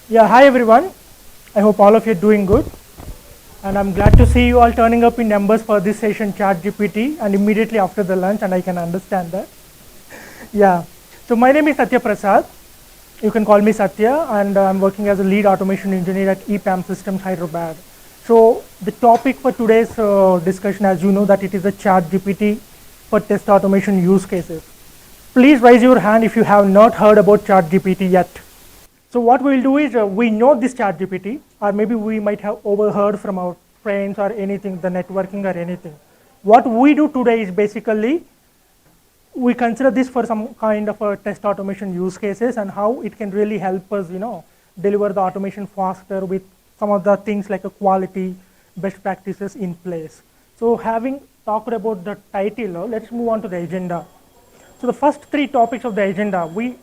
Yeah, hi everyone. I hope all of you are doing good. And I'm glad to see you all turning up in numbers for this session, ChatGPT, and immediately after the lunch, and I can understand that. Yeah, so my name is Satya Prasad. You can call me Satya, and I'm working as a lead automation engineer at EPAM Systems, Hyderabad. So the topic for today's discussion, as you know, that it is a ChatGPT for test automation use cases. Please raise your hand if you have not heard about ChatGPT yet. So what we'll do is, we know this ChatGPT, or maybe we might have overheard from our friends or anything, the networking or anything. What we do today is basically, we consider this for some kind of a test automation use cases and how it can really help us, deliver the automation faster with some of the things like a quality, best practices in place. So having talked about the title, let's move on to the agenda. So the first three topics of the agenda, we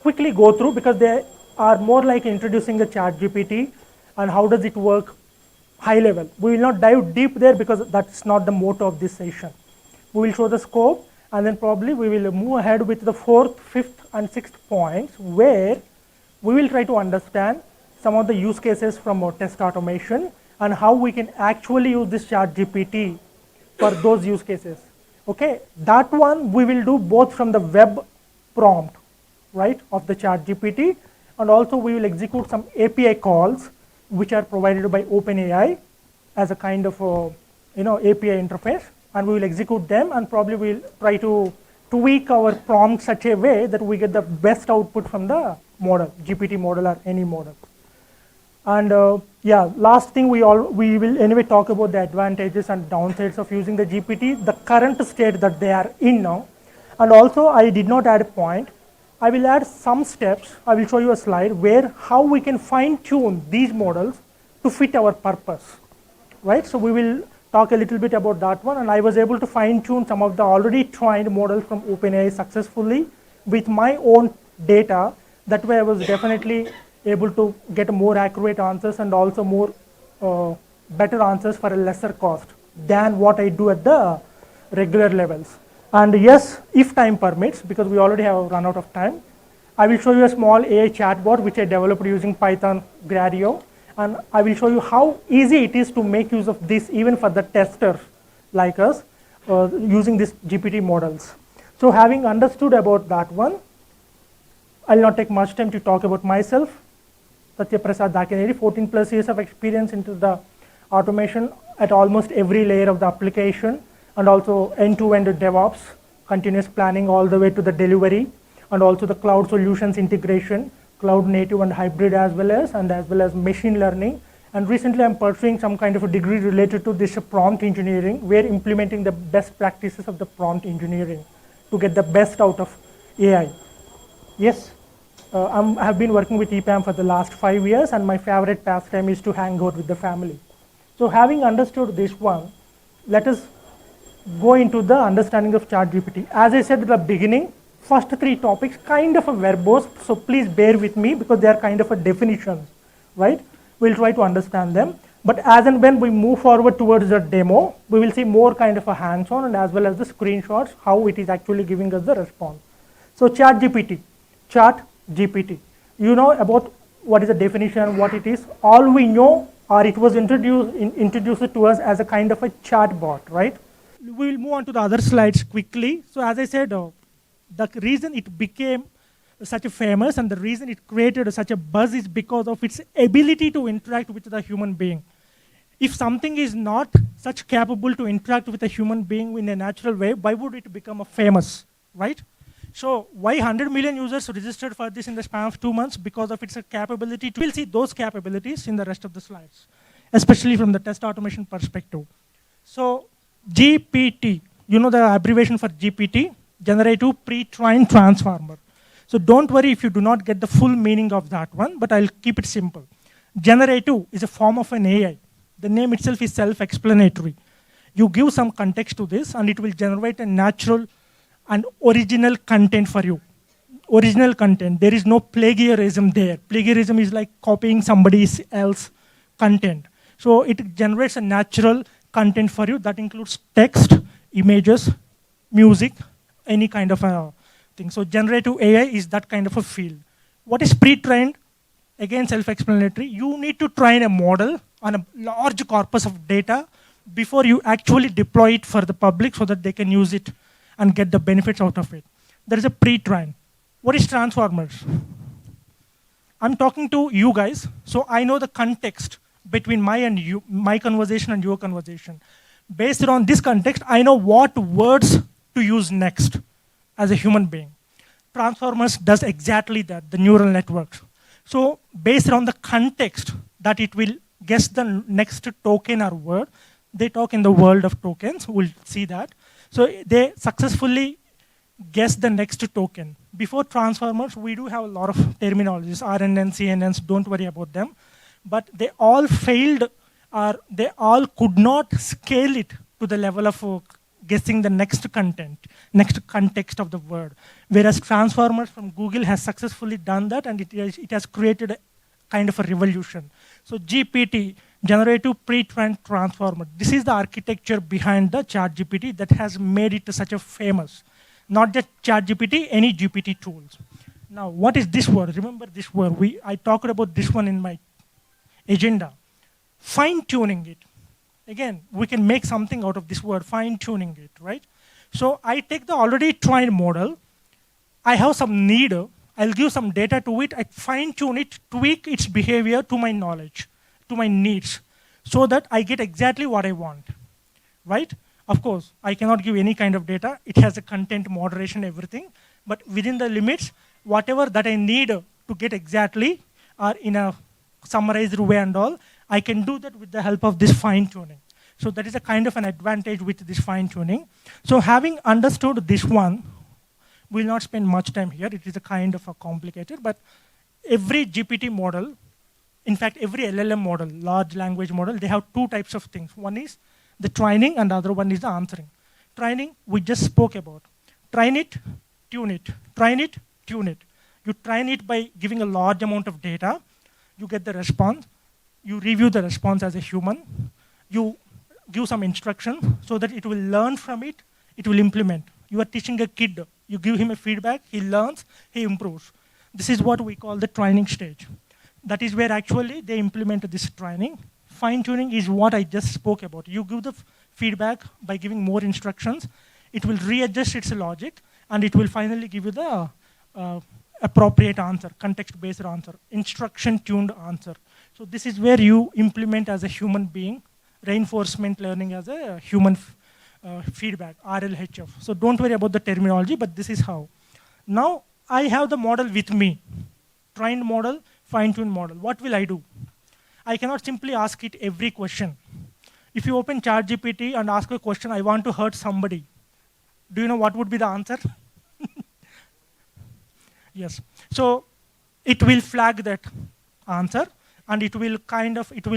quickly go through because they are more like introducing the ChatGPT and how does it work high level. We will not dive deep there because that's not the motto of this session. We will show the scope, and then probably we will move ahead with the fourth, fifth, and sixth points where we will try to understand some of the use cases from our test automation and how we can actually use this ChatGPT for those use cases. Okay, that one we will do both from the web prompt, right, of the ChatGPT, and also we will execute some API calls which are provided by OpenAI as a kind of API interface, and we will execute them, and probably we will try to tweak our prompt such a way that we get the best output from the model, GPT model or any model. And yeah, last thing we will anyway talk about the advantages and downsides of using the GPT, the current state that they are in now, and also I did not add a point. I will add some steps. I will show you a slide where how we can fine tune these models to fit our purpose, right? So we will talk a little bit about that one, and I was able to fine tune some of the already trained models from OpenAI successfully with my own data. That way I was definitely able to get more accurate answers and also more better answers for a lesser cost than what I do at the regular levels. And yes, if time permits, because we already have run out of time, I will show you a small AI chatbot which I developed using Python Gradio, and I will show you how easy it is to make use of this even for the testers like us using these GPT models. So having understood about that one, I'll not take much time to talk about myself. Satya Prasad Dakinedi, 14 plus years of experience into the automation at almost every layer of the application, and also end-to-end DevOps, continuous planning all the way to the delivery, and also the cloud solutions integration, cloud native and hybrid as well as machine learning. And recently I'm pursuing some kind of a degree related to this prompt engineering, where implementing the best practices of the prompt engineering to get the best out of AI. Yes, I have been working with EPAM for the last 5 years, and my favorite pastime is to hang out with the family. So having understood this one, let us go into the understanding of ChatGPT. As I said at the beginning, first three topics kind of a verbose, so please bear with me because they are kind of a definitions, right? We'll try to understand them. But as and when we move forward towards the demo, we will see more kind of a hands-on and as well as the screenshots, how it is actually giving us the response. So ChatGPT, you know about what is the definition, what it is. All we know, or it was introduced to us as a kind of a chatbot, right? We will move on to the other slides quickly. So as I said, the reason it became such a famous and the reason it created such a buzz is because of its ability to interact with the human being. If something is not such capable to interact with a human being in a natural way, why would it become a famous, right? So why 100 million users registered for this in the span of 2 months? Because of its capability. We'll see those capabilities in the rest of the slides, especially from the test automation perspective. So GPT, you know the abbreviation for GPT, Generative Pre-trained Transformer. So don't worry if you do not get the full meaning of that one, but I'll keep it simple. Generative is a form of an AI. The name itself is self-explanatory. You give some context to this and it will generate a natural and original content for you. Original content, there is no plagiarism there. Plagiarism is like copying somebody else's content. So it generates a natural content for you that includes text, images, music, any kind of a thing. So generative AI is that kind of a field. What is pre-trained? Again, self-explanatory. You need to train a model on a large corpus of data before you actually deploy it for the public so that they can use it and get the benefits out of it. There is a pre-train. What is transformers? I'm talking to you guys, so I know the context between my conversation and your conversation. Based on this context, I know what words to use next as a human being. Transformers does exactly that, the neural networks. So based on the context that it will guess the next token or word, they talk in the world of tokens, we'll see that. So they successfully guess the next token. Before transformers, we do have a lot of terminologies, RNNs, CNNs, don't worry about them. But they all failed, or they all could not scale it to the level of guessing the next content, next context of the word. Whereas transformers from Google has successfully done that, and it has created a kind of a revolution. So GPT, generative pre-trained transformer, this is the architecture behind the ChatGPT that has made it such a famous. Not just ChatGPT, any GPT tools. Now, what is this word? Remember this word. I talked about this one in my agenda. Fine-tuning it. Again, we can make something out of this word, fine-tuning it, right? So I take the already trained model. I have some need. I'll give some data to it. I fine-tune it, tweak its behavior to my knowledge, to my needs, so that I get exactly what I want, right? Of course, I cannot give any kind of data. It has a content moderation, everything. But within the limits, whatever that I need to get exactly, or in a summarized way and all, I can do that with the help of this fine-tuning. So that is a kind of an advantage with this fine-tuning. So having understood this one, we'll not spend much time here. It is a kind of a complicated, but every GPT model, in fact, every LLM model, large language model, they have two types of things. One is the training, and the other one is the answering. Training, we just spoke about. Train it, tune it. Train it, tune it. You train it by giving a large amount of data. You get the response. You review the response as a human. You give some instruction so that it will learn from it. It will implement. You are teaching a kid. You give him a feedback. He learns. He improves. This is what we call the training stage. That is where actually they implement this training. Fine-tuning is what I just spoke about. You give the feedback by giving more instructions. It will readjust its logic, and it will finally give you the appropriate answer, context-based answer, instruction-tuned answer. So this is where you implement as a human being, reinforcement learning as a human feedback, RLHF. So don't worry about the terminology, but this is how. Now I have the model with me, trained model, fine-tuned model. What will I do? I cannot simply ask it every question. If you open ChatGPT and ask a question, I want to hurt somebody, do you know what would be the answer? Yes. So it will flag that answer, and it will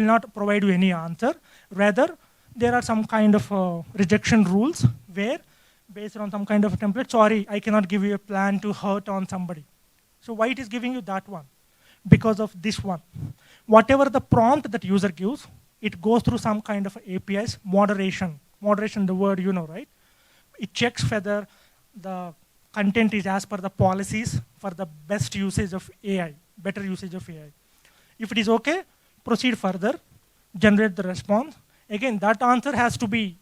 not provide you any answer. Rather, there are some kind of rejection rules where, based on some kind of a template, sorry, I cannot give you a plan to hurt on somebody. So why it is giving you that one? Because of this one. Whatever the prompt that user gives, it goes through some kind of APIs, moderation. Moderation, the word you know, right? It checks whether the content is as per the policies for the best usage of AI, better usage of AI. If it is okay, proceed further, generate the response. Again, that answer has to be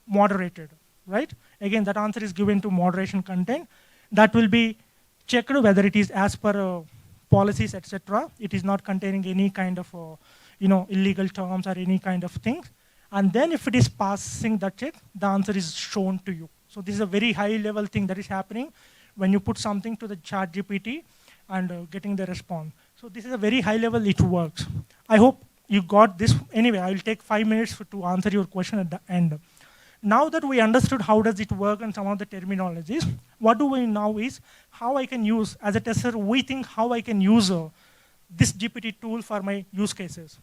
moderated, right? Again, that answer is given to moderation content. That will be checked whether it is as per policies, etc. It is not containing any kind of illegal terms or any kind of things. And then if it is passing that check, the answer is shown to you. So this is a very high level thing that is happening when you put something to the ChatGPT and getting the response. So this is a very high level, it works. I hope you got this. Anyway, I will take 5 minutes to answer your question at the end. Now that we understood how does it work and some of the terminologies, what do we now is how I can use, as a tester, we think how I can use this GPT tool for my use cases.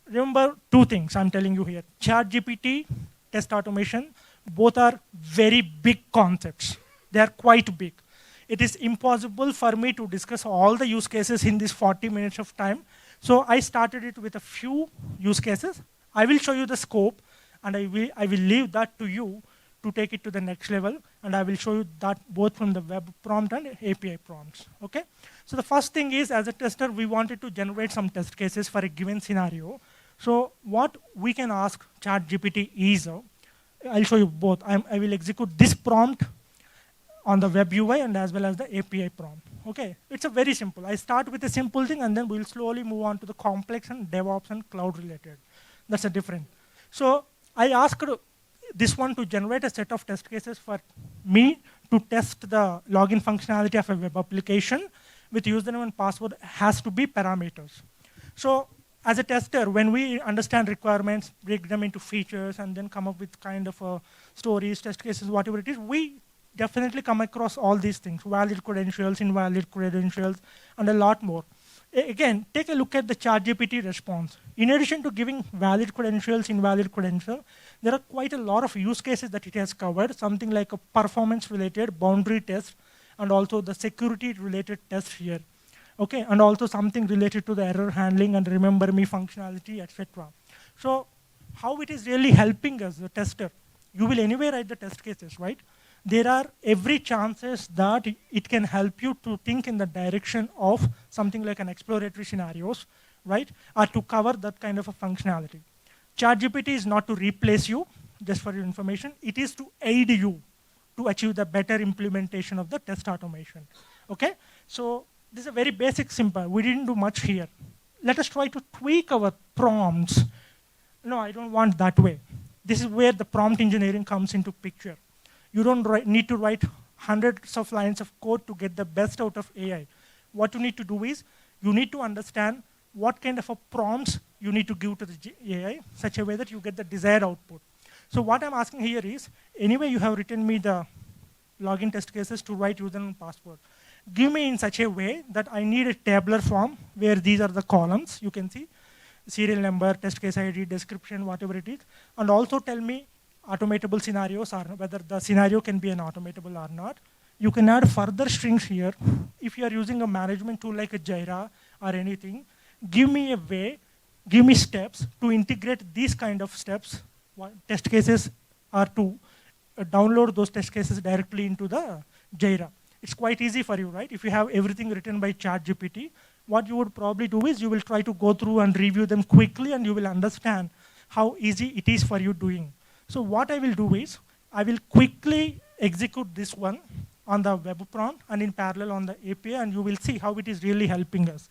Remember two things I'm telling you here. ChatGPT, test automation, both are very big concepts. They are quite big. It is impossible for me to discuss all the use cases in this 40 minutes of time. So I started it with a few use cases. I will show you the scope, and I will leave that to you to take it to the next level. And I will show you that both from the web prompt and API prompts, okay? So the first thing is, as a tester, we wanted to generate some test cases for a given scenario. So what we can ask ChatGPT is, I'll show you both. I will execute this prompt on the web UI and as well as the API prompt. Okay, it's a very simple. I start with a simple thing and then we'll slowly move on to the complex and DevOps and cloud related. That's a different. So I asked this one to generate a set of test cases for me to test the login functionality of a web application with username and password has to be parameters. So as a tester, when we understand requirements, break them into features, and then come up with kind of stories, test cases, whatever it is, we definitely come across all these things, valid credentials, invalid credentials, and a lot more. Again, take a look at the ChatGPT response. In addition to giving valid credentials, invalid credentials, there are quite a lot of use cases that it has covered, something like a performance-related boundary test, and also the security-related test here. Okay, and also something related to the error handling and remember me functionality, etc. So how it is really helping us, the tester? You will anyway write the test cases, right? There are every chances that it can help you to think in the direction of something like an exploratory scenarios, right? Or to cover that kind of a functionality. ChatGPT is not to replace you, just for your information. It is to aid you to achieve the better implementation of the test automation, okay? So this is a very basic, simple. We didn't do much here. Let us try to tweak our prompts. No, I don't want that way. This is where the prompt engineering comes into picture. You don't need to write hundreds of lines of code to get the best out of AI. What you need to do is, you need to understand what kind of a prompts you need to give to the AI, such a way that you get the desired output. So what I'm asking here is, anyway you have written me the login test cases to write username and password. Give me in such a way that I need a tabular form where these are the columns, you can see, serial number, test case ID, description, whatever it is, and also tell me automatable scenarios or whether the scenario can be an automatable or not. You can add further strings here. If you are using a management tool like a Jira or anything, give me a way, give me steps to integrate these kind of steps, test cases, or to download those test cases directly into the Jira. It's quite easy for you, right? If you have everything written by ChatGPT, what you would probably do is you will try to go through and review them quickly and you will understand how easy it is for you doing. So what I will do is, I will quickly execute this one on the web prompt and in parallel on the API, and you will see how it is really helping us.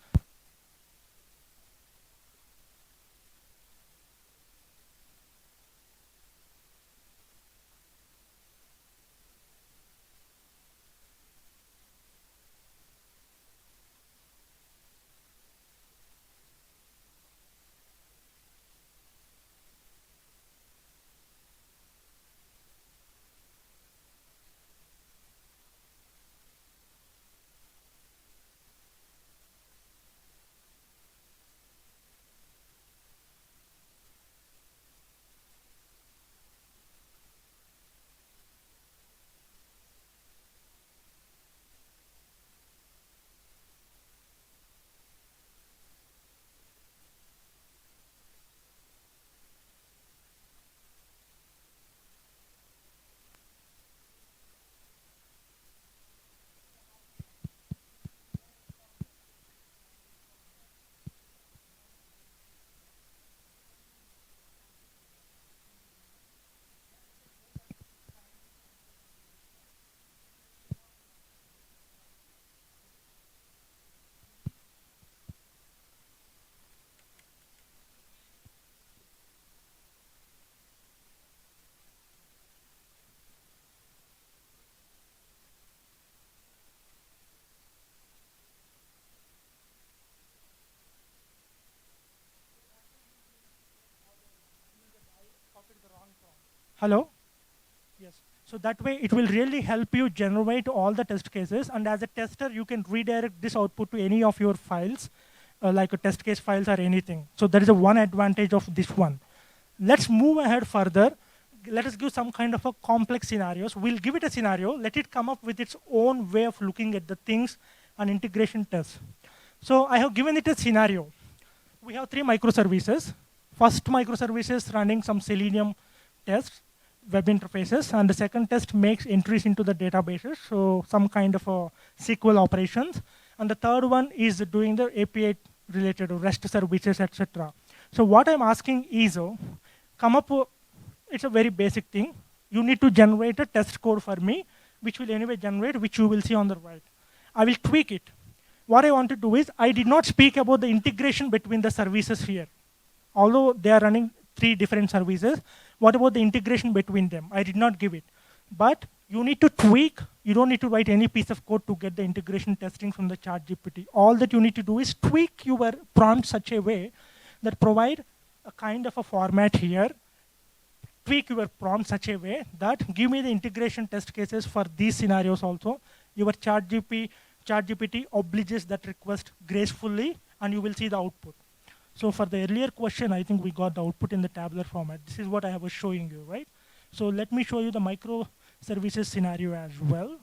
Hello? Yes. So that way it will really help you generate all the test cases, and as a tester you can redirect this output to any of your files, like a test case files or anything. So that is a one advantage of this one. Let's move ahead further. Let us give some kind of a complex scenarios. We'll give it a scenario, let it come up with its own way of looking at the things and integration tests. So I have given it a scenario. We have 3 microservices. First microservice is running some Selenium tests. web interfaces, and the second test makes entries into the databases, so some kind of a SQL operations. And the third one is doing the API related to REST services, etc. So what I'm asking is, come up, it's a very basic thing. You need to generate a test code for me, which will anyway generate, which you will see on the right. I will tweak it. What I want to do is, I did not speak about the integration between the services here. Although they are running 3 different services, what about the integration between them? I did not give it. But you need to tweak. You don't need to write any piece of code to get the integration testing from the ChatGPT. All that you need to do is tweak your prompt such a way that provide a kind of a format here. Tweak your prompt such a way that give me the integration test cases for these scenarios also. Your ChatGPT obliges that request gracefully, and you will see the output. So for the earlier question, I think we got the output in the tabular format. This is what I was showing you, right? So let me show you the microservices scenario as well.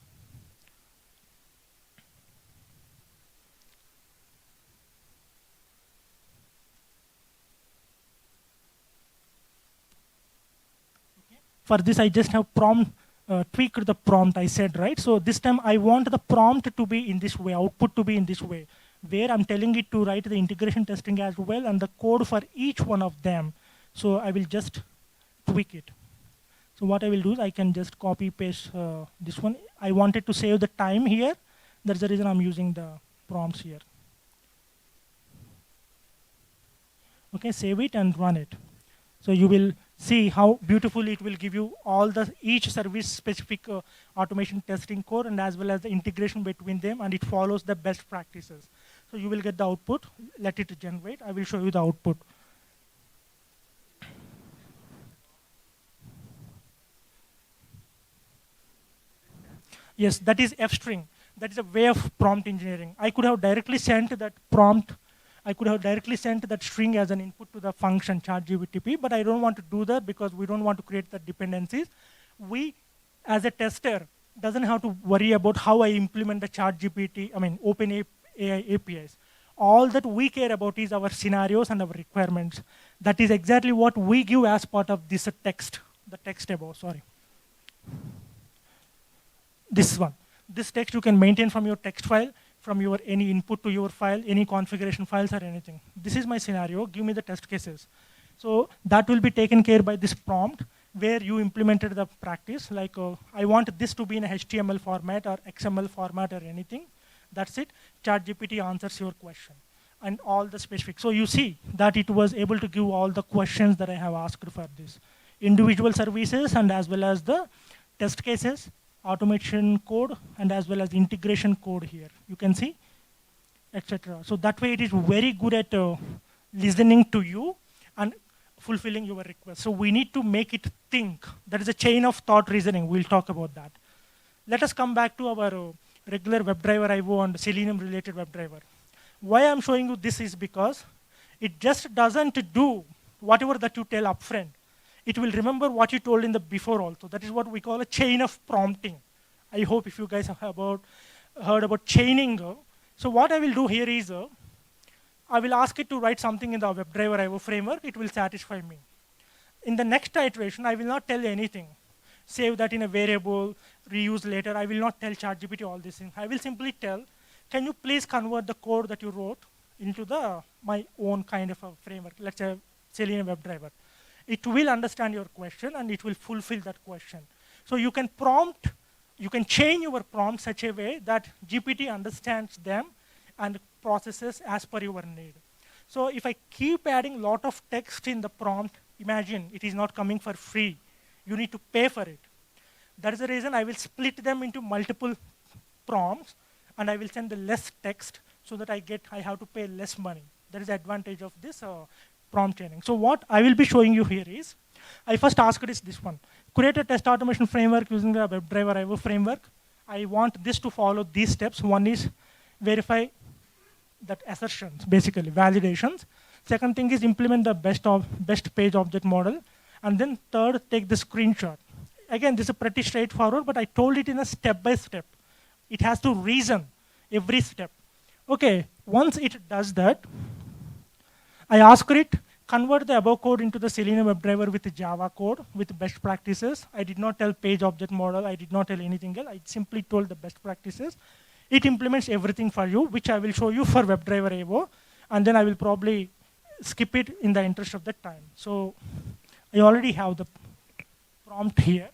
For this, I just have tweaked the prompt I said, right? So this time I want the prompt to be in this way, output to be in this way, where I'm telling it to write the integration testing as well and the code for each one of them. So I will just tweak it. So what I will do is I can just copy paste this one. I wanted to save the time here. That's the reason I'm using the prompts here. Okay, save it and run it. So you will see how beautifully it will give you all the each service specific automation testing code and as well as the integration between them, and it follows the best practices. So you will get the output. Let it generate. I will show you the output. Yes, that is F-string. That is a way of prompt engineering. I could have directly sent that prompt. I could have directly sent that string as an input to the function ChatGPT, but I don't want to do that because we don't want to create the dependencies. We, as a tester, doesn't have to worry about how I implement the ChatGPT, OpenAI APIs. All that we care about is our scenarios and our requirements. That is exactly what we give as part of this text, the text above, sorry. This one. This text you can maintain from your text file, from your any input to your file, any configuration files or anything. This is my scenario, give me the test cases. So that will be taken care by this prompt where you implemented the practice, like I want this to be in a HTML format or XML format or anything. That's it, ChatGPT answers your question and all the specifics. So you see that it was able to give all the questions that I have asked for this. Individual services and as well as the test cases, automation code, and as well as integration code here. You can see, etc. So that way it is very good at listening to you and fulfilling your request. So we need to make it think. That is a chain of thought reasoning. We'll talk about that. Let us come back to our regular WebDriver IO and Selenium related WebDriver. Why I'm showing you this is because it just doesn't do whatever that you tell upfront. It will remember what you told in the before also. That is what we call a chain of prompting. I hope if you guys have heard about chaining. So what I will do here is, I will ask it to write something in the WebDriver IO framework. It will satisfy me. In the next iteration, I will not tell anything. Save that in a variable, reuse later. I will not tell ChatGPT all these things. I will simply tell, can you please convert the code that you wrote into my own kind of a framework, let's say Selenium WebDriver. It will understand your question and it will fulfill that question. So you can change your prompt such a way that GPT understands them and processes as per your need. So if I keep adding a lot of text in the prompt, imagine it is not coming for free. You need to pay for it. That is the reason I will split them into multiple prompts and I will send the less text so that I have to pay less money. That is the advantage of this prompt chaining. So what I will be showing you here is, I first asked it is this one. Create a test automation framework using the WebDriver IO framework. I want this to follow these steps. One is verify that assertions, basically validations. Second thing is implement the best page object model. And then third, take the screenshot. Again, this is pretty straightforward, but I told it in a step-by-step. It has to reason every step. Okay, once it does that, I ask it, convert the above code into the Selenium WebDriver with Java code with best practices. I did not tell page object model. I did not tell anything else. I simply told the best practices. It implements everything for you, which I will show you for WebDriver AO. And then I will probably skip it in the interest of the time. So I already have the prompt here.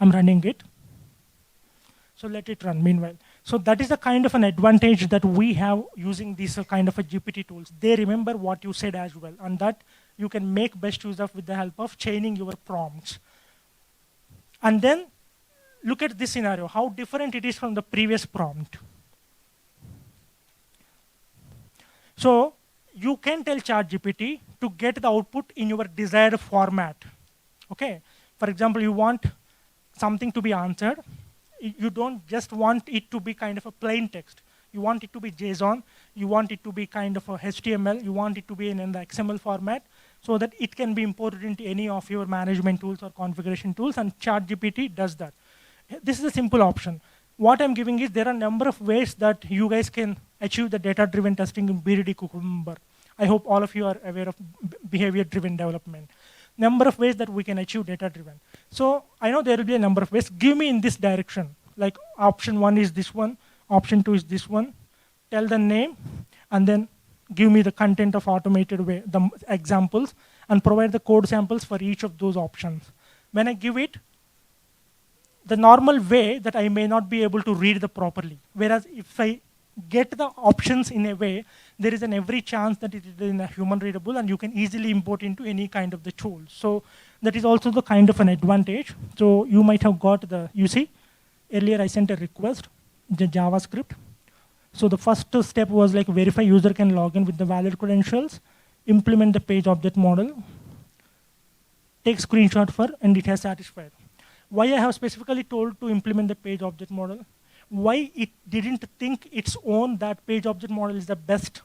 I'm running it. So let it run meanwhile. So that is the kind of an advantage that we have using these kind of a GPT tools. They remember what you said as well, and that you can make best use of with the help of chaining your prompts. And then look at this scenario, how different it is from the previous prompt. So you can tell ChatGPT to get the output in your desired format. Okay. For example, you want something to be answered. You don't just want it to be kind of a plain text. You want it to be JSON. You want it to be kind of a HTML. You want it to be in the XML format so that it can be imported into any of your management tools or configuration tools, and ChatGPT does that. This is a simple option. What I'm giving is there are a number of ways that you guys can achieve the data-driven testing in BDD Cucumber. I hope all of you are aware of behavior-driven development. Number of ways that we can achieve data-driven. So I know there will be a number of ways. Give me in this direction. Like option 1 is this one, option 2 is this one. Tell the name, and then give me the content of automated way, the examples, and provide the code samples for each of those options. When I give it, the normal way that I may not be able to read the properly. Whereas if I get the options in a way, there is an every chance that it is in a human readable and you can easily import into any kind of the tool. So that is also the kind of an advantage. So you might have got the, you see, earlier I sent a request, the JavaScript. So the first step was like verify user can log in with the valid credentials, implement the page object model, take screenshot for, and it has satisfied. Why I have specifically told to implement the page object model? Why it didn't think its own that page object model is the best,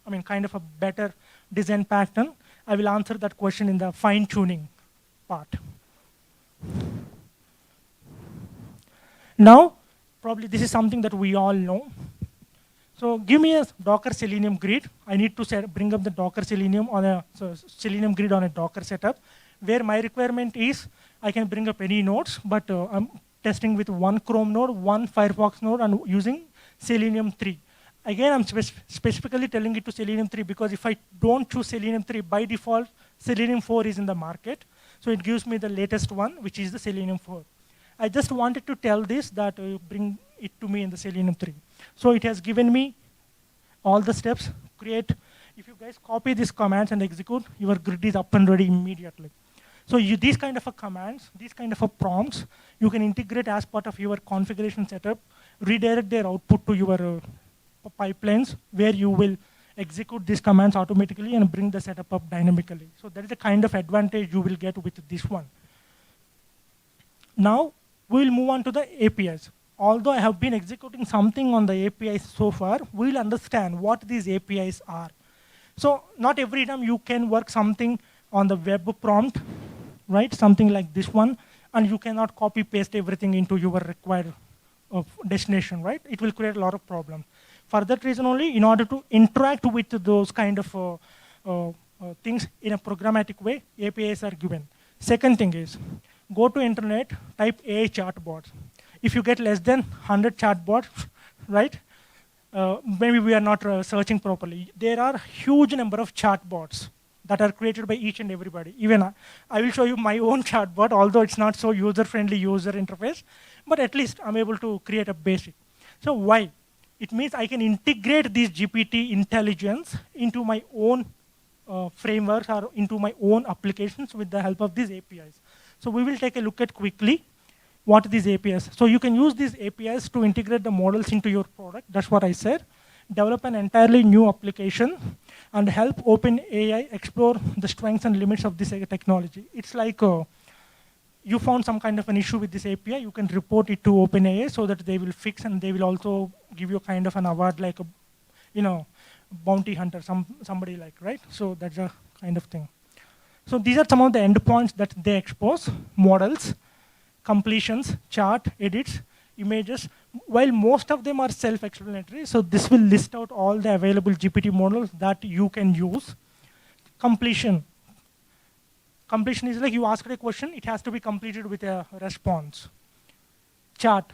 I mean, kind of a better design pattern? I will answer that question in the fine tuning part. Now, probably this is something that we all know. So give me a Docker Selenium grid. I need to bring up the Docker Selenium on a Selenium grid on a Docker setup, where my requirement is I can bring up any nodes, but I'm testing with one Chrome node, one Firefox node, and using Selenium 3. Again, I'm specifically telling it to Selenium 3 because if I don't choose Selenium 3, by default, Selenium 4 is in the market. So it gives me the latest one, which is the Selenium 4. I just wanted to tell this that bring it to me in the Selenium 3. So it has given me all the steps, create. If you guys copy these commands and execute, your grid is up and ready immediately. So these kind of commands, these kind of prompts, you can integrate as part of your configuration setup, redirect their output to your pipelines, where you will execute these commands automatically and bring the setup up dynamically. So that is the kind of advantage you will get with this one. Now, we will move on to the APIs. Although I have been executing something on the APIs so far, we will understand what these APIs are. So not every time you can work something on the web prompt, right? Something like this one, and you cannot copy paste everything into your required destination, right? It will create a lot of problems. For that reason only, in order to interact with those kind of things in a programmatic way, APIs are given. Second thing is, go to internet, type AI chatbots. If you get less than 100 chatbots, right? Maybe we are not searching properly. There are huge number of chatbots that are created by each and everybody. Even I will show you my own chatbot, although it's not so user-friendly user interface, but at least I'm able to create a basic. So why? It means I can integrate this GPT intelligence into my own frameworks or into my own applications with the help of these APIs. So we will take a look at quickly what are these APIs. So you can use these APIs to integrate the models into your product. That's what I said. Develop an entirely new application and help OpenAI explore the strengths and limits of this technology. It's like you found some kind of an issue with this API, you can report it to OpenAI so that they will fix, and they will also give you kind of an award like a, bounty hunter, somebody like, right? So that's a kind of thing. So these are some of the endpoints that they expose: models, completions, chart, edits, images. While most of them are self-explanatory, so this will list out all the available GPT models that you can use. Completion. Completion is like you asked a question, it has to be completed with a response. Chart.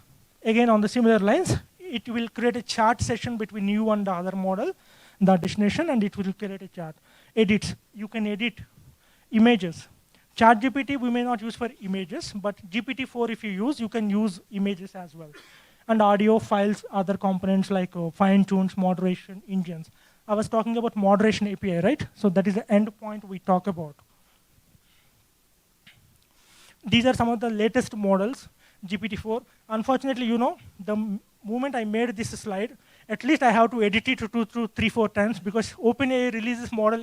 Again, on the similar lines, it will create a chart session between you and the other model, the destination, and it will create a chart. Edits. You can edit images. ChatGPT we may not use for images, but GPT-4 if you use, you can use images as well. And audio files, other components like fine-tunes, moderation, engines. I was talking about moderation API, right? So that is the endpoint we talk about. These are some of the latest models, GPT-4. Unfortunately, the moment I made this slide, at least I have to edit it 3-4 times because OpenAI releases model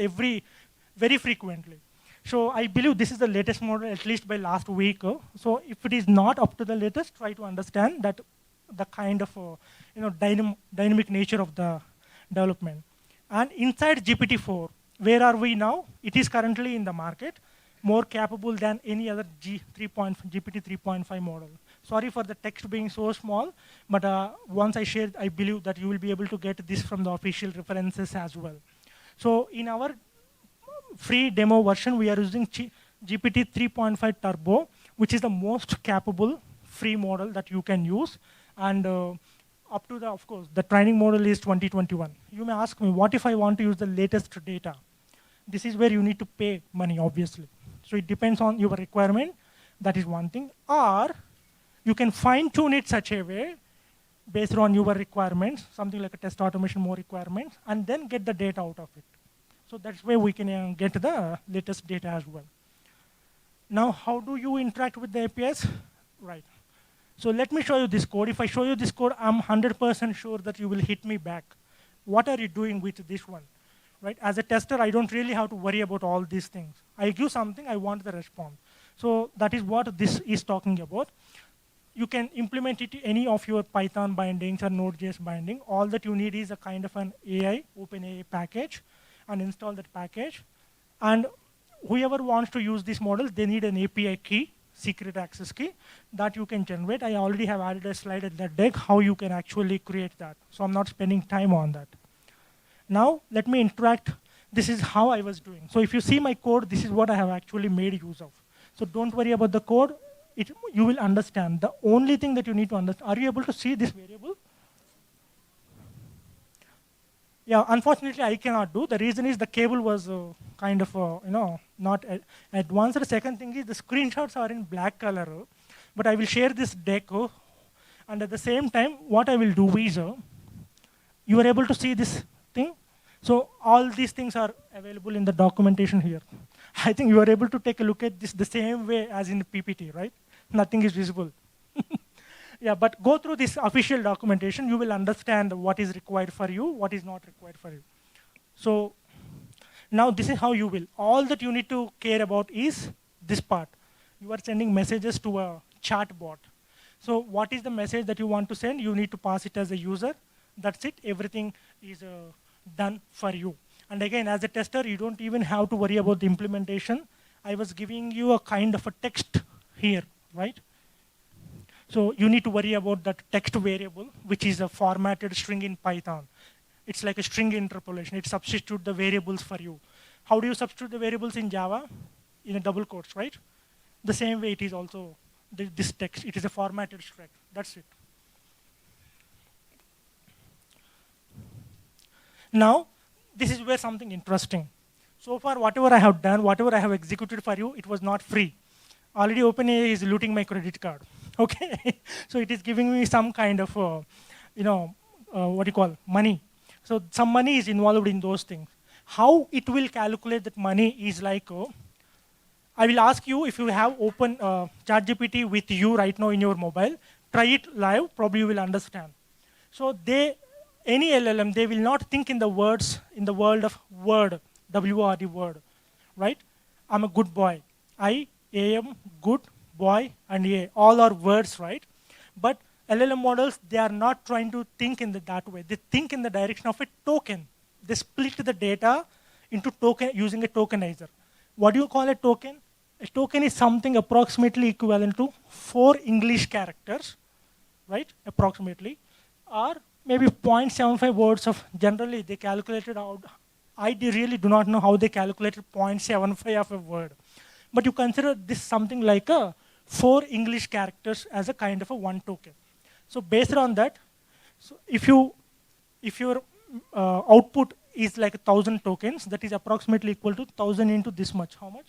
very frequently. So I believe this is the latest model, at least by last week. So if it is not up to the latest, try to understand that the kind of dynamic nature of the development. And inside GPT-4, where are we now? It is currently in the market, more capable than any other GPT 3.5 model. Sorry for the text being so small, but once I share, I believe that you will be able to get this from the official references as well. So in our free demo version, we are using GPT 3.5 Turbo, which is the most capable free model that you can use. And up to of course, the training model is 2021. You may ask me, what if I want to use the latest data? This is where you need to pay money, obviously. So it depends on your requirement. That is one thing. Or you can fine tune it such a way based on your requirements, something like a test automation, more requirements, and then get the data out of it. So that's where we can get the latest data as well. Now, how do you interact with the APIs? Right. So let me show you this code. If I show you this code, I'm 100% sure that you will hit me back. What are you doing with this one? Right? As a tester, I don't really have to worry about all these things. I give something, I want the response. So that is what this is talking about. You can implement it to any of your Python bindings or Node.js binding. All that you need is a kind of an AI, OpenAI package, and install that package. And whoever wants to use this model, they need an API key, secret access key, that you can generate. I already have added a slide at that deck, how you can actually create that. So I'm not spending time on that. Now, let me interact. This is how I was doing. So if you see my code, this is what I have actually made use of. So don't worry about the code. You will understand. The only thing that you need to understand, are you able to see this variable? Yeah, unfortunately, I cannot do. The reason is the cable was kind of, not advanced. The second thing is the screenshots are in black color. But I will share this deck. And at the same time, what I will do is, you are able to see this thing. So all these things are available in the documentation here. I think you are able to take a look at this the same way as in the PPT, right? Nothing is visible. Yeah, but go through this official documentation. You will understand what is required for you, what is not required for you. So now this is how you will. All that you need to care about is this part. You are sending messages to a chat bot. So what is the message that you want to send? You need to pass it as a user. That's it. Everything is done for you. And again, as a tester, you don't even have to worry about the implementation. I was giving you a kind of a text here, right? So you need to worry about that text variable, which is a formatted string in Python. It's like a string interpolation. It substitutes the variables for you. How do you substitute the variables in Java? In a double quotes, right? The same way it is also this text. It is a formatted string. That's it. Now, this is where something interesting. So far, whatever I have done, whatever I have executed for you, it was not free. Already OpenAI is looting my credit card. Okay, so it is giving me some kind of, money. So some money is involved in those things. How it will calculate that money is like, I will ask you if you have open ChatGPT with you right now in your mobile, try it live, probably you will understand. So any LLM, they will not think in the words, in the world of word, W-O-R-D word, right? I'm a good boy. I am good boy and A, all are words, right? But LLM models, they are not trying to think in that way. They think in the direction of a token. They split the data into token using a tokenizer. What do you call a token? A token is something approximately equivalent to 4 English characters, right? Approximately, or maybe 0.75 words of, generally they calculated out. Really do not know how they calculated 0.75 of a word. But you consider this something like a 4 English characters as a kind of a one token. So based on that, so if your output is like 1,000 tokens, that is approximately equal to 1,000 into this much. How much?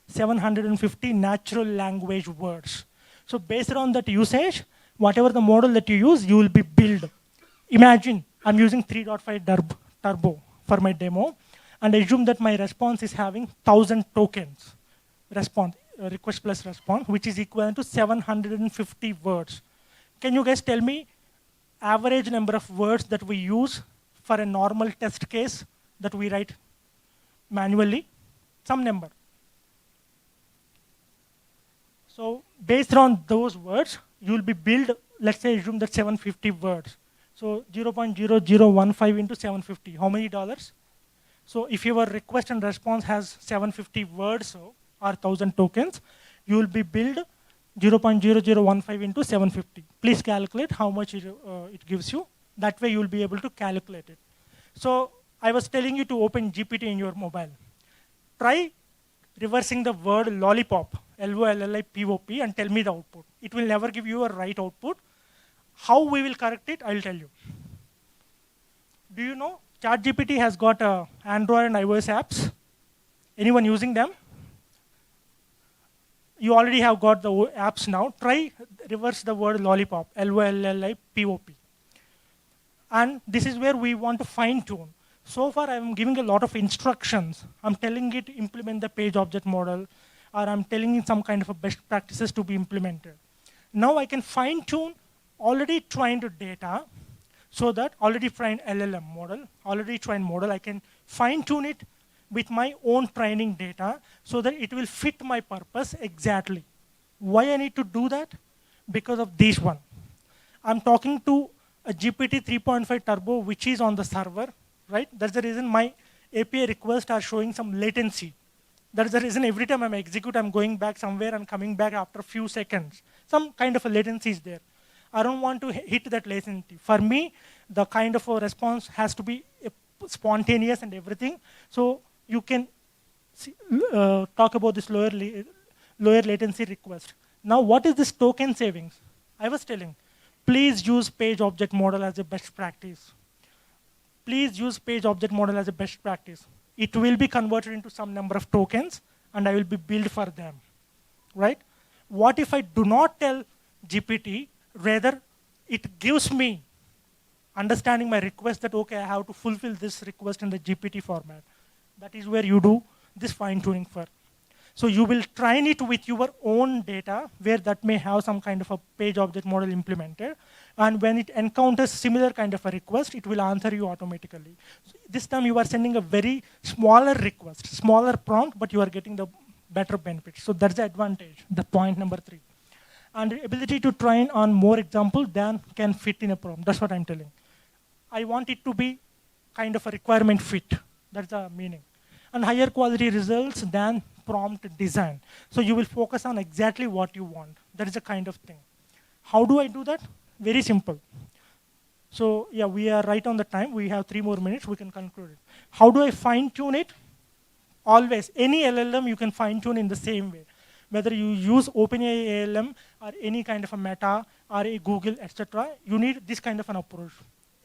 750 natural language words. So based on that usage, whatever the model that you use, you will be billed. Imagine I'm using 3.5 turbo for my demo, and assume that my response is having 1,000 tokens, request plus response, which is equivalent to 750 words. Can you guys tell me average number of words that we use for a normal test case that we write manually? Some number. So based on those words, you will be billed, let's say assume that 750 words. So 0.0015 into 750, how many dollars? So if your request and response has 750 words or 1,000 tokens, you will be billed 0.0015 into 750. Please calculate how much it gives you. That way you will be able to calculate it. So I was telling you to open GPT in your mobile. Try reversing the word lollipop, L-O-L-L-I-P-O-P, and tell me the output. It will never give you a right output. How we will correct it, I'll tell you. Do you know ChatGPT has got Android and iOS apps? Anyone using them? You already have got the apps now. Try reverse the word lollipop, L-O-L-L-I-P-O-P. And this is where we want to fine tune. So far, I'm giving a lot of instructions. I'm telling it to implement the page object model, or I'm telling it some kind of a best practices to be implemented. Now I can fine tune already trained data, so that already trained LLM model, already trained model, I can fine tune it with my own training data so that it will fit my purpose exactly. Why I need to do that? Because of this one. I'm talking to a GPT 3.5 Turbo, which is on the server, right? That's the reason my API requests are showing some latency. That's the reason every time I execute, I'm going back somewhere and coming back after a few seconds. Some kind of a latency is there. I don't want to hit that latency. For me, the kind of a response has to be spontaneous and everything. So you can talk about this lower latency request. Now, what is this token savings? I was telling, please use page object model as a best practice. Please use page object model as a best practice. It will be converted into some number of tokens, and I will be billed for them, right? What if I do not tell GPT, rather it gives me understanding my request that, okay, I have to fulfill this request in the GPT format. That is where you do this fine tuning for. So you will train it with your own data where that may have some kind of a page object model implemented. And when it encounters similar kind of a request, it will answer you automatically. So this time you are sending a very smaller request, smaller prompt, but you are getting the better benefits. So that's the advantage, the point number 3. And the ability to train on more examples than can fit in a prompt. That's what I'm telling. I want it to be kind of a requirement fit. That's the meaning. And higher quality results than prompt design. So you will focus on exactly what you want. That is the kind of thing. How do I do that? Very simple. So yeah, we are right on the time. We have 3 more minutes. We can conclude it. How do I fine tune it? Always, any LLM you can fine tune in the same way. Whether you use OpenAI ALM or any kind of a Meta or a Google, etc., you need this kind of an approach.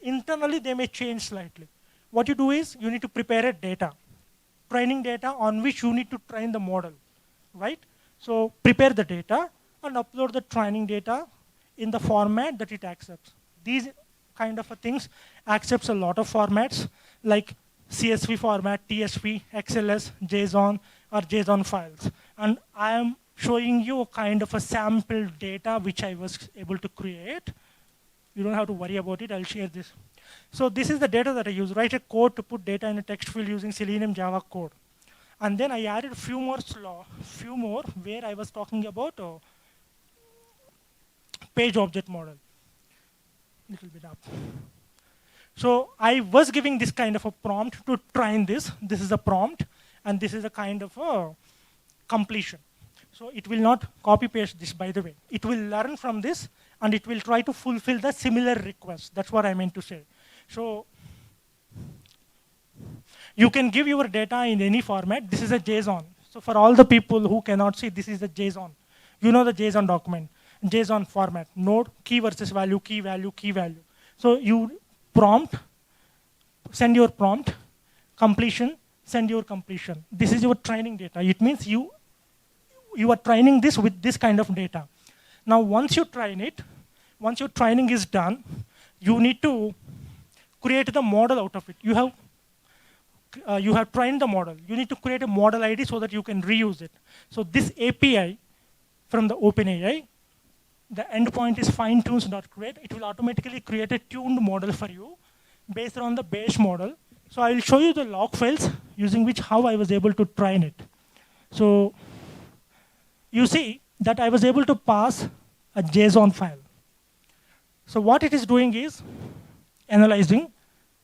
Internally, they may change slightly. What you do is you need to prepare a data, training data on which you need to train the model, right? So prepare the data and upload the training data in the format that it accepts. These kind of things accepts a lot of formats like CSV format, TSV, XLS, JSON, or JSON files. And I am showing you a kind of a sample data which I was able to create. You don't have to worry about it. I'll share this. So this is the data that I use. Write a code to put data in a text field using Selenium Java code. And then I added a few more where I was talking about page object model. Little bit up. So I was giving this kind of a prompt to train this. This is a prompt, and this is a kind of a completion. So it will not copy paste this, by the way. It will learn from this and it will try to fulfill the similar request. That's what I meant to say. So you can give your data in any format. This is a JSON. So for all the people who cannot see, this is a JSON. You know the JSON document, JSON format, node, key versus value, key value, key value. So you prompt, send your prompt, completion, send your completion. This is your training data. It means you are training this with this kind of data. Now, once you train it, once your training is done, you need to create the model out of it. You have trained the model. You need to create a model ID so that you can reuse it. So this API from the OpenAI, the endpoint is finetunes.create. It will automatically create a tuned model for you based on the base model. So I will show you the log files using which how I was able to train it. So you see that I was able to pass a JSON file. So what it is doing is analyzing.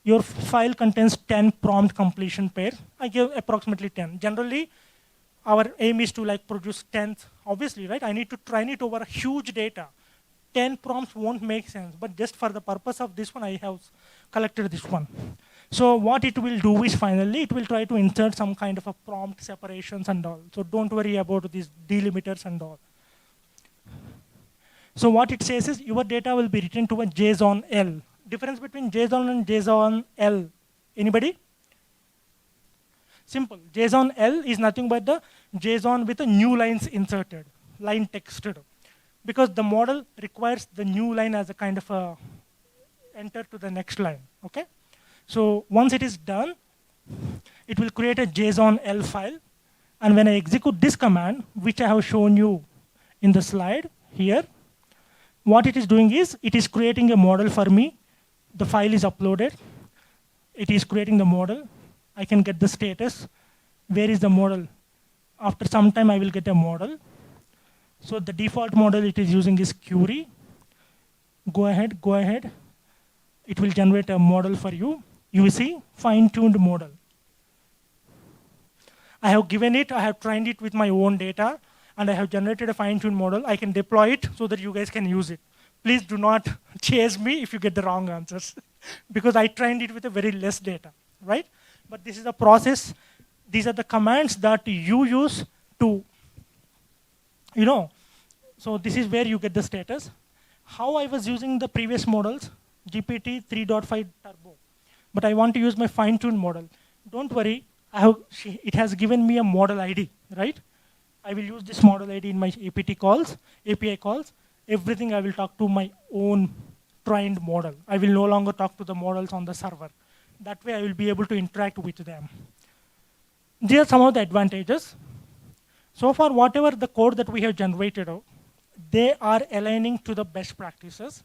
Your file contains 10 prompt completion pairs. I give approximately 10. Generally, our aim is to produce 10th. Obviously, right? I need to train it over huge data. 10 prompts won't make sense, but just for the purpose of this one, I have collected this one. So what it will do is finally, it will try to insert some kind of a prompt separations and all. So don't worry about these delimiters and all. So what it says is your data will be written to a JSON L. Difference between JSON and JSON L. Anybody? Simple. JSON L is nothing but the JSON with the new lines inserted, line texted. Because the model requires the new line as a kind of a enter to the next line, okay? So once it is done, it will create a JSON L file. And when I execute this command, which I have shown you in the slide here, what it is doing is, it is creating a model for me. The file is uploaded. It is creating the model. I can get the status. Where is the model? After some time, I will get a model. So the default model it is using is query. Go ahead. It will generate a model for you. You will see fine-tuned model. I have given it, I have trained it with my own data, and I have generated a fine-tuned model. I can deploy it so that you guys can use it. Please do not chase me if you get the wrong answers, because I trained it with a very less data, right? But this is the process. These are the commands that you use to, so this is where you get the status. How I was using the previous models, GPT 3.5 Turbo, but I want to use my fine-tuned model. Don't worry, it has given me a model ID, right? I will use this model ID in my API calls. Everything I will talk to my own trained model. I will no longer talk to the models on the server. That way I will be able to interact with them. These are some of the advantages. So far, whatever the code that we have generated, they are aligning to the best practices.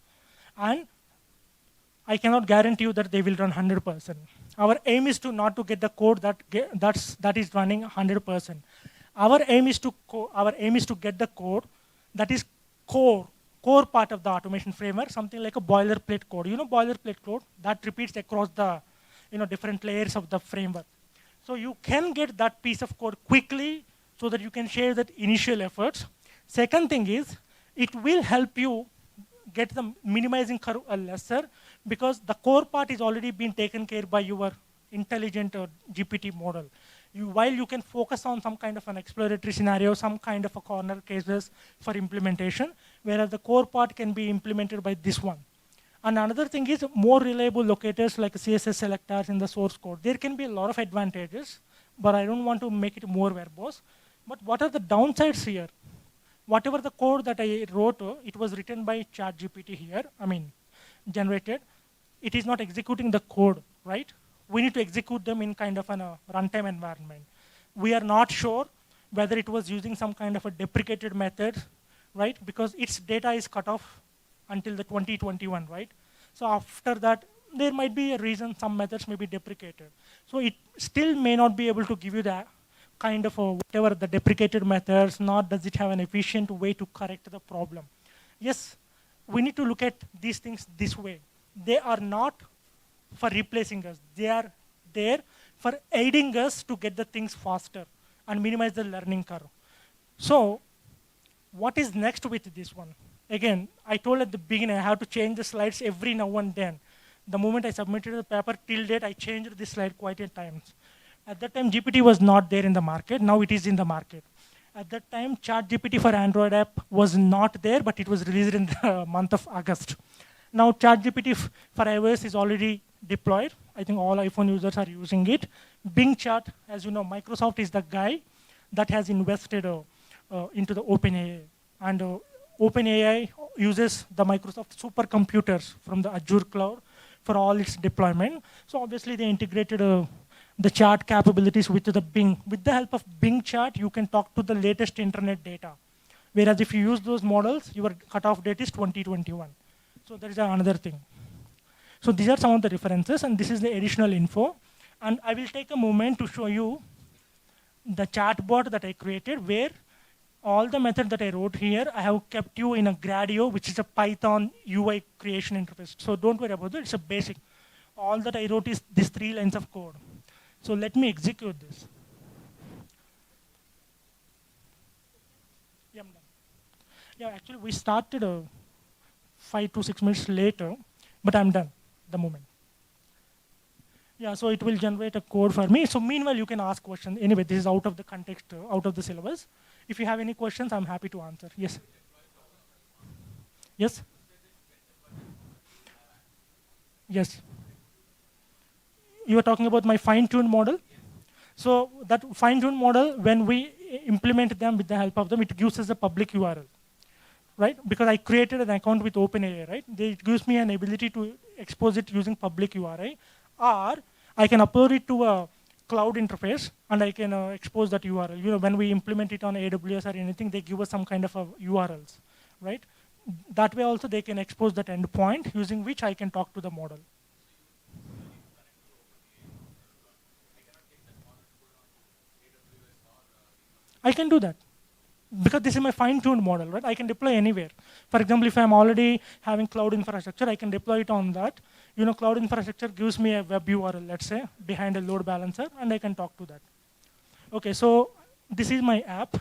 And I cannot guarantee you that they will run 100%. Our aim is not to get the code that is running 100%. Our aim is to get the code that is core part of the automation framework, something like a boilerplate code. Boilerplate code that repeats across the different layers of the framework. So you can get that piece of code quickly so that you can share that initial efforts. Second thing is, it will help you get the minimizing curve lesser, because the core part is already been taken care by your intelligent GPT model. While you can focus on some kind of an exploratory scenario, some kind of a corner cases for implementation, whereas the core part can be implemented by this one. And another thing is more reliable locators like CSS selectors in the source code. There can be a lot of advantages, but I don't want to make it more verbose. But what are the downsides here? Whatever the code that I wrote, it was written by ChatGPT here, generated. It is not executing the code, right? We need to execute them in kind of a runtime environment. We are not sure whether it was using some kind of a deprecated method, right? Because its data is cut off until the 2021, right? So after that, there might be a reason some methods may be deprecated. So it still may not be able to give you that kind of whatever the deprecated methods, nor does it have an efficient way to correct the problem. Yes, we need to look at these things this way. They are not for replacing us. They are there for aiding us to get the things faster and minimize the learning curve. So what is next with this one? Again, I told at the beginning I have to change the slides every now and then. The moment I submitted the paper till date, I changed the slide quite a times. At that time, GPT was not there in the market. Now it is in the market. At that time, ChatGPT for Android app was not there, but it was released in the month of August. Now ChatGPT for iOS is already deployed. I think all iPhone users are using it. Bing Chat, as you know, Microsoft is the guy that has invested into the OpenAI. And OpenAI uses the Microsoft supercomputers from the Azure cloud for all its deployment. So obviously they integrated the chat capabilities with the Bing. With the help of Bing Chat, you can talk to the latest internet data. Whereas if you use those models, your cutoff date is 2021. So that is another thing. So these are some of the references, and this is the additional info. And I will take a moment to show you the chatbot that I created, where all the method that I wrote here, I have kept you in a Gradio, which is a Python UI creation interface. So don't worry about it, it's a basic. All that I wrote is these 3 lines of code. So let me execute this. Yeah, I'm done. Yeah, actually we started 5 to 6 minutes later, but I'm done the moment. Yeah, so it will generate a code for me. So meanwhile, you can ask questions. Anyway, this is out of the context, out of the syllabus. If you have any questions, I'm happy to answer. Yes. Yes. Yes. You are talking about my fine-tuned model? So that fine-tuned model, when we implement them with the help of them, it gives us a public URL, right? Because I created an account with OpenAI, right? It gives me an ability to expose it using public URI, or I can upload it to a cloud interface and I can expose that URL. You know, when we implement it on AWS or anything, they give us some kind of URLs, right? That way also they can expose that endpoint using which I can talk to the model. I can do that because this is my fine-tuned model, right? I can deploy anywhere. For example, if I'm already having cloud infrastructure, I can deploy it on that. You know, cloud infrastructure gives me a web URL, let's say, behind a load balancer, and I can talk to that. Okay, so this is my app.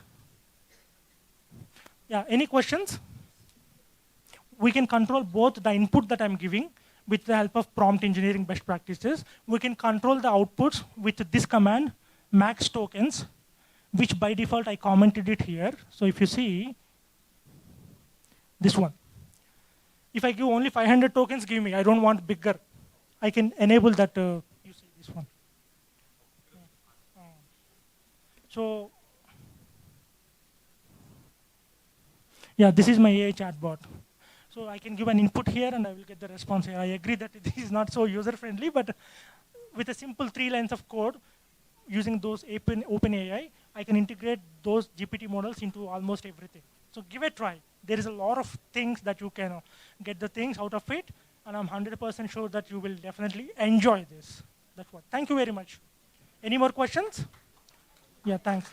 Yeah, any questions? We can control both the input that I'm giving with the help of prompt engineering best practices. We can control the outputs with this command, max tokens, which by default I commented it here. So if you see this one, if I give only 500 tokens, give me. I don't want bigger. I can enable that. You see this one. So yeah, this is my AI chatbot. So I can give an input here and I will get the response here. I agree that this is not so user-friendly, but with a simple 3 lines of code, using those OpenAI, I can integrate those GPT models into almost everything. So give it a try. There is a lot of things that you can get the things out of it, and I'm 100% sure that you will definitely enjoy this. That's what. Thank you very much. Any more questions? Yeah, thanks.